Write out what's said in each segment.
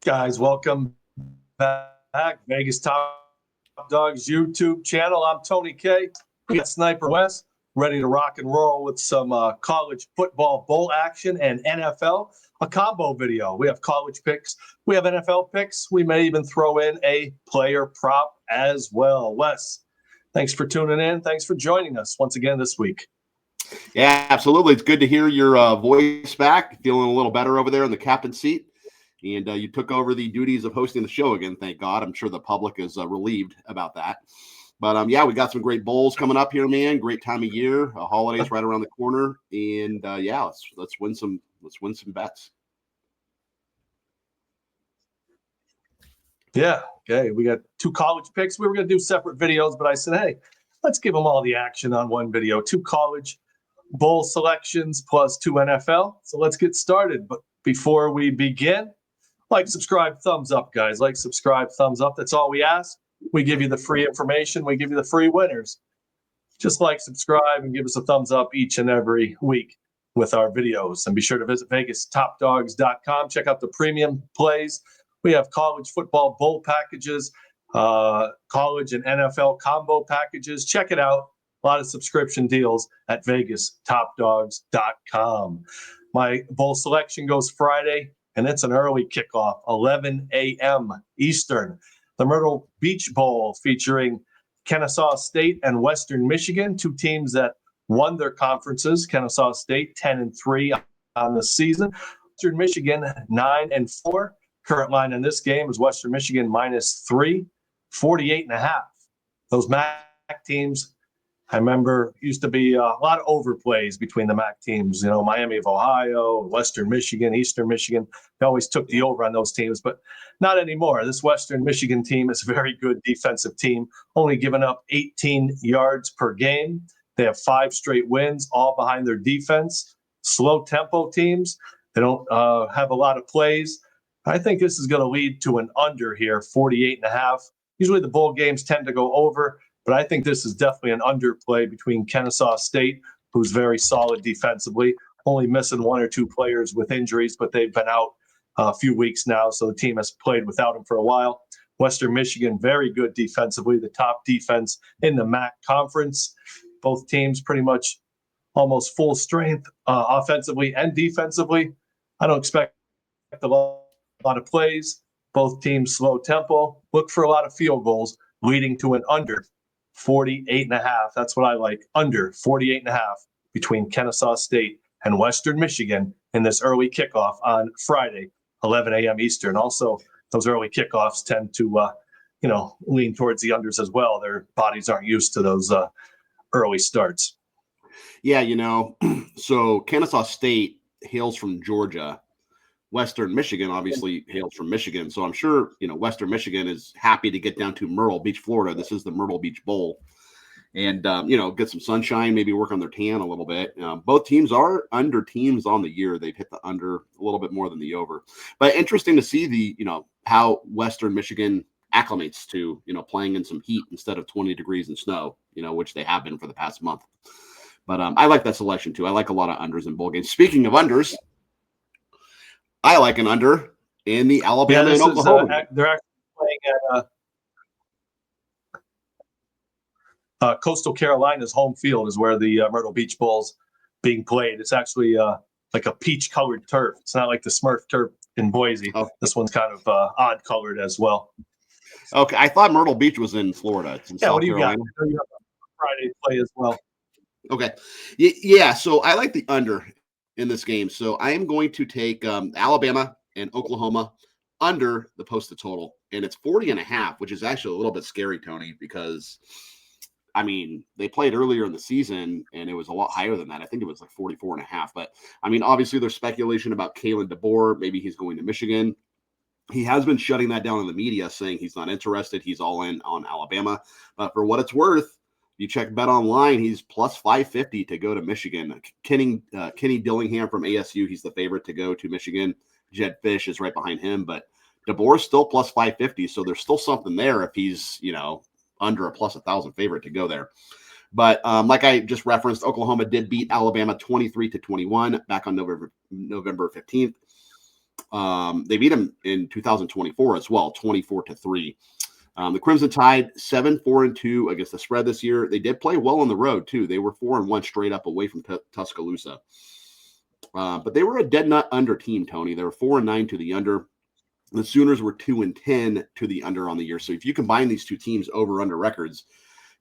Guys, welcome back. Vegas Top Dogs YouTube channel. I'm Tony K. We got Sniper Wes ready to rock and roll with some college football bowl action and NFL, a combo video. We have college picks. We have NFL picks. We may even throw in a player prop as well. Wes, thanks for tuning in. Thanks for joining us once again this week. Yeah, absolutely. It's good to hear your voice back. Feeling a little better over there in the captain's seat. And you took over the duties of hosting the show again, thank God. I'm sure the public is relieved about that. But, yeah, we got some great bowls coming up here, man. Great time of year. Holidays right around the corner. And, yeah, let's win some bets. Yeah, okay. We got two college picks. We were going to do separate videos, but I said, hey, let's give them all the action on one video. Two college bowl selections plus two NFL. So let's get started. But before we begin, like, subscribe, thumbs up, guys. Like, subscribe, thumbs up. That's all we ask. We give you the free information. We give you the free winners. Just like, subscribe, and give us a thumbs up each and every week with our videos. And be sure to visit VegasTopDogs.com. Check out the premium plays. We have college football bowl packages, college and NFL combo packages. Check it out. A lot of subscription deals at VegasTopDogs.com. My bowl selection goes Friday, and it's an early kickoff, 11 a.m. Eastern. The Myrtle Beach Bowl featuring Kennesaw State and Western Michigan, two teams that won their conferences. Kennesaw State 10-3 on the season. Western Michigan 9-4. Current line in this game is Western Michigan -3, 48.5. Those MAC teams, I remember, used to be a lot of overplays between the MAC teams. You know, Miami of Ohio, Western Michigan, Eastern Michigan. They always took the over on those teams, but not anymore. This Western Michigan team is a very good defensive team, only giving up 18 yards per game. They have 5 straight wins, all behind their defense. Slow tempo teams. They don't have a lot of plays. I think this is going to lead to an under here, 48.5. Usually the bowl games tend to go over, but I think this is definitely an underplay between Kennesaw State, who's very solid defensively, only missing 1 or 2 players with injuries, but they've been out a few weeks now, so the team has played without them for a while. Western Michigan, very good defensively, the top defense in the MAC conference. Both teams pretty much almost full strength offensively and defensively. I don't expect a lot of plays. Both teams slow tempo. Look for a lot of field goals, leading to an under 48.5. That's what I like. Under 48.5 between Kennesaw State and Western Michigan in this early kickoff on Friday, 11 a.m. Eastern. Also, those early kickoffs tend to, lean towards the unders as well. Their bodies aren't used to those early starts. Yeah, so Kennesaw State hails from Georgia. Western Michigan obviously hails from Michigan. So I'm sure, Western Michigan is happy to get down to Myrtle Beach, Florida. This is the Myrtle Beach Bowl. And, get some sunshine, maybe work on their tan a little bit. Both teams are under teams on the year. They've hit the under a little bit more than the over. But interesting to see how Western Michigan acclimates to, playing in some heat instead of 20 degrees and snow, which they have been for the past month. But I like that selection too. I like a lot of unders in bowl games. Speaking of unders, I like an under in the Alabama and Oklahoma. They're actually playing at Coastal Carolina's home field is where the Myrtle Beach Bowl's being played. It's actually like a peach-colored turf. It's not like the Smurf turf in Boise. Oh. This one's kind of odd-colored as well. Okay, I thought Myrtle Beach was in Florida. It's in South what do you Carolina. got? You have a Friday play as well. Okay. Yeah, so I like the under in this game. So I am going to take Alabama and Oklahoma under the posted total. And it's 40.5, which is actually a little bit scary, Tony, because, they played earlier in the season and it was a lot higher than that. I think it was like 44.5. But, obviously there's speculation about Kalen DeBoer. Maybe he's going to Michigan. He has been shutting that down in the media, saying he's not interested. He's all in on Alabama. But for what it's worth, you check Bet Online, he's plus 550 to go to Michigan. Kenny Dillingham from ASU, he's the favorite to go to Michigan. Jed Fish is right behind him, but DeBoer's still plus 550, so there's still something there if he's, under a plus 1,000 favorite to go there. But like I just referenced, Oklahoma did beat Alabama 23-21 back on November 15th. They beat them in 2024 as well, 24-3. The Crimson Tide 7-4-2 against the spread this year. They did play well on the road too. They were 4-1 straight up away from Tuscaloosa. But they were a dead nut under team, Tony. They were 4-9 to the under. The Sooners were 2-10 to the under on the year. So if you combine these two teams over/under records,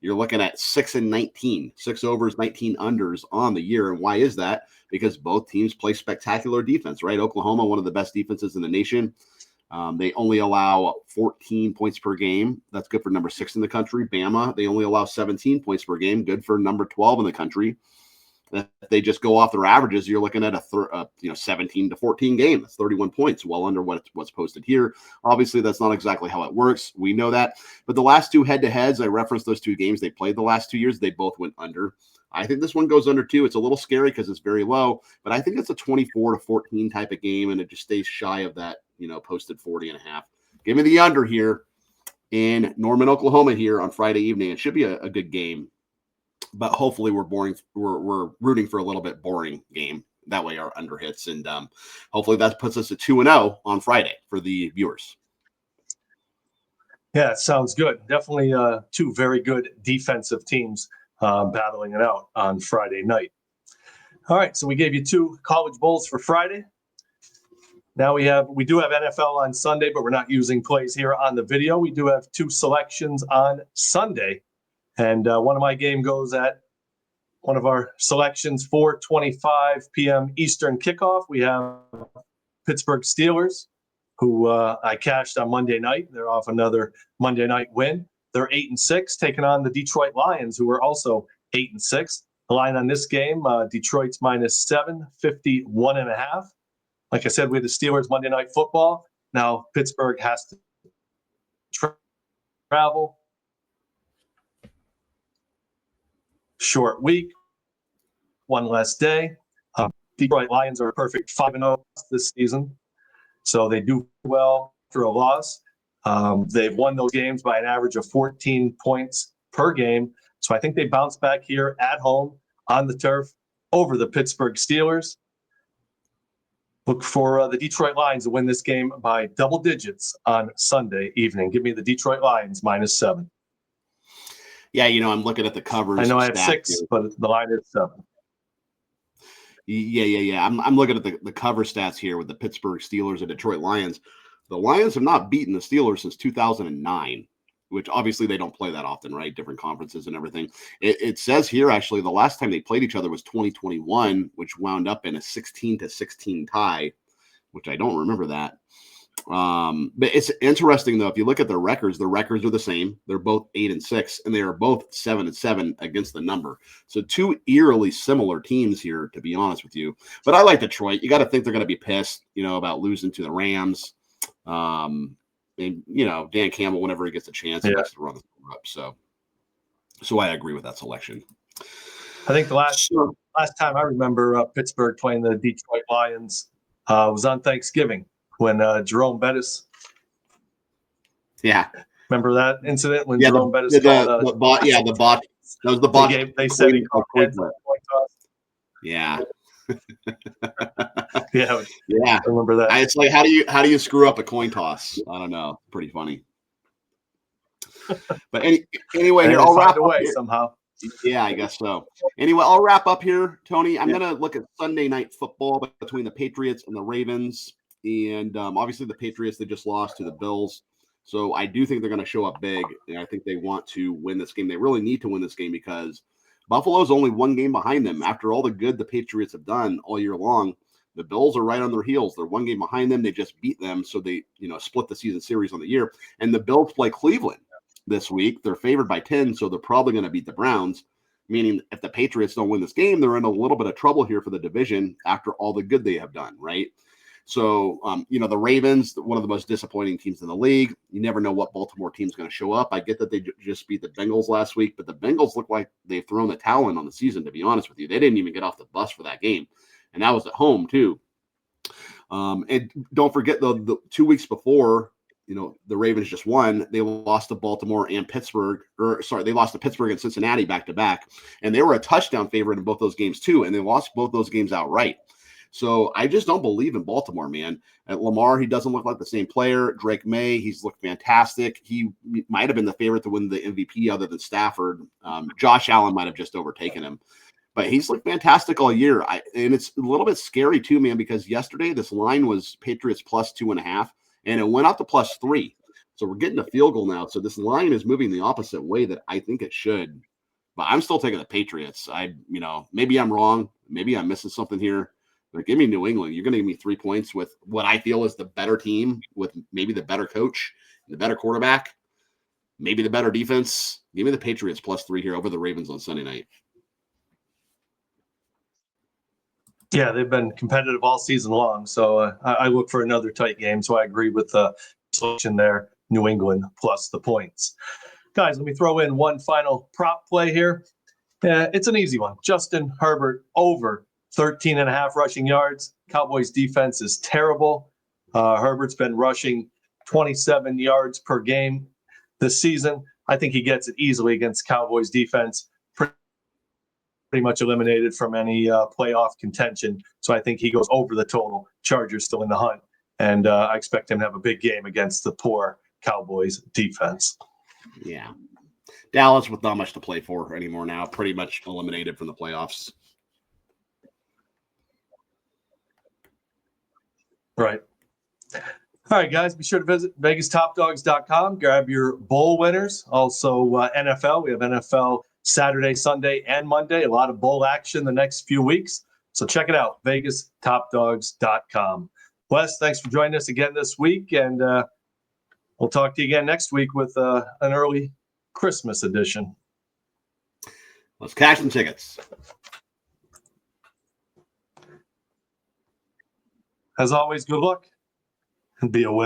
you're looking at 6-19, 6 overs, 19 unders on the year. And why is that? Because both teams play spectacular defense, right? Oklahoma, one of the best defenses in the nation. They only allow 14 points per game. That's good for number 6 in the country. Bama, they only allow 17 points per game. Good for number 12 in the country. If they just go off their averages, you're looking at a 17-14 game. That's 31 points, well under what's posted here. Obviously, that's not exactly how it works. We know that. But the last two head-to-heads, I referenced those two games they played the last 2 years. They both went under. I think this one goes under too. It's a little scary because it's very low, but I think it's a 24-14 type of game, and it just stays shy of that, posted 40.5. Give me the under here in Norman, Oklahoma here on Friday evening. It should be a good game. But hopefully we're rooting for a little bit boring game. That way our under hits. And hopefully that puts us at 2-0 on Friday for the viewers. Yeah, it sounds good. Definitely two very good defensive teams battling it out on Friday night. All right, so we gave you 2 college bowls for Friday. Now we do have NFL on Sunday, but we're not using plays here on the video. We do have 2 selections on Sunday. And one of my game goes at one of our selections, 4:25 p.m. Eastern kickoff. We have Pittsburgh Steelers, who I cashed on Monday night. They're off another Monday night win. They're 8-6, taking on the Detroit Lions, who are also 8-6. The line on this game, Detroit's -7, 51.5. Like I said, we had the Steelers Monday Night Football. Now Pittsburgh has to travel. Short week, one less day. Detroit Lions are a perfect 5-0 this season, so they do well for a loss. They've won those games by an average of 14 points per game, so I think they bounce back here at home on the turf over the Pittsburgh Steelers. Look for the Detroit Lions to win this game by double digits on Sunday evening. Give me the Detroit Lions -7. Yeah, I'm looking at the covers. I know I have 6, here, but the line is 7. Yeah. I'm looking at the cover stats here with the Pittsburgh Steelers and Detroit Lions. The Lions have not beaten the Steelers since 2009, which obviously they don't play that often, right? Different conferences and everything. It says here, actually, the last time they played each other was 2021, which wound up in a 16-16 tie, which I don't remember that. But it's interesting, though, if you look at their records are the same. They're both 8-6, and they are both 7-7 against the number. So 2 eerily similar teams here, to be honest with you. But I like Detroit. You got to think they're going to be pissed, about losing to the Rams. And Dan Campbell, whenever he gets a chance, he likes to run the score up. So I agree with that selection. I think the last time I remember Pittsburgh playing the Detroit Lions was on Thanksgiving when Jerome Bettis. Yeah, remember that incident when Jerome Bettis called the bot. Yeah, the bot. That was the bot. They said he called heads on coin toss. Yeah. Yeah. I remember that. It's like how do you screw up a coin toss? I don't know. Pretty funny. But anyway, here I'll wrap away somehow. Yeah, I guess so. Anyway, I'll wrap up here, Tony. I'm gonna look at Sunday night football between the Patriots and the Ravens, and obviously the Patriots, they just lost to the Bills, so I do think they're going to show up big, and I think they want to win this game. They really need to win this game because Buffalo's only 1 game behind them. After all the good the Patriots have done all year long, the Bills are right on their heels. They're 1 game behind them. They just beat them, so they split the season series on the year. And the Bills play Cleveland this week. They're favored by 10, so they're probably going to beat the Browns, meaning if the Patriots don't win this game, they're in a little bit of trouble here for the division after all the good they have done, right? So, the Ravens, one of the most disappointing teams in the league. You never know what Baltimore team's going to show up. I get that they just beat the Bengals last week, but the Bengals look like they've thrown the towel in on the season, to be honest with you. They didn't even get off the bus for that game, and that was at home, too. And don't forget, the 2 weeks before, the Ravens just won. They lost to Baltimore and Pittsburgh, they lost to Pittsburgh and Cincinnati back-to-back, and they were a touchdown favorite in both those games, too, and they lost both those games outright. So I just don't believe in Baltimore, man. At Lamar, he doesn't look like the same player. Drake May, he's looked fantastic. He might have been the favorite to win the MVP other than Stafford. Josh Allen might have just overtaken him. But he's looked fantastic all year. And it's a little bit scary too, man, because yesterday this line was Patriots plus 2.5, and it went up to plus 3. So we're getting a field goal now. So this line is moving the opposite way that I think it should. But I'm still taking the Patriots. Maybe I'm wrong. Maybe I'm missing something here. But give me New England. You're going to give me 3 points with what I feel is the better team, with maybe the better coach, the better quarterback, maybe the better defense. Give me the Patriots plus 3 here over the Ravens on Sunday night. Yeah, they've been competitive all season long. So I look for another tight game. So I agree with the selection there. New England plus the points. Guys, let me throw in one final prop play here. It's an easy one. Justin Herbert over 13.5 rushing yards. Cowboys defense is terrible. Herbert's been rushing 27 yards per game this season. I think he gets it easily against Cowboys defense. Pretty much eliminated from any playoff contention. So I think he goes over the total. Chargers still in the hunt. And I expect him to have a big game against the poor Cowboys defense. Yeah. Dallas with not much to play for anymore now. Pretty much eliminated from the playoffs. Right. All right, guys, be sure to visit VegasTopDogs.com. Grab your bowl winners. Also, NFL. We have NFL Saturday, Sunday, and Monday. A lot of bowl action the next few weeks. So check it out, VegasTopDogs.com. Wes, thanks for joining us again this week. And we'll talk to you again next week with an early Christmas edition. Let's cash some tickets. As always, good luck and be a winner.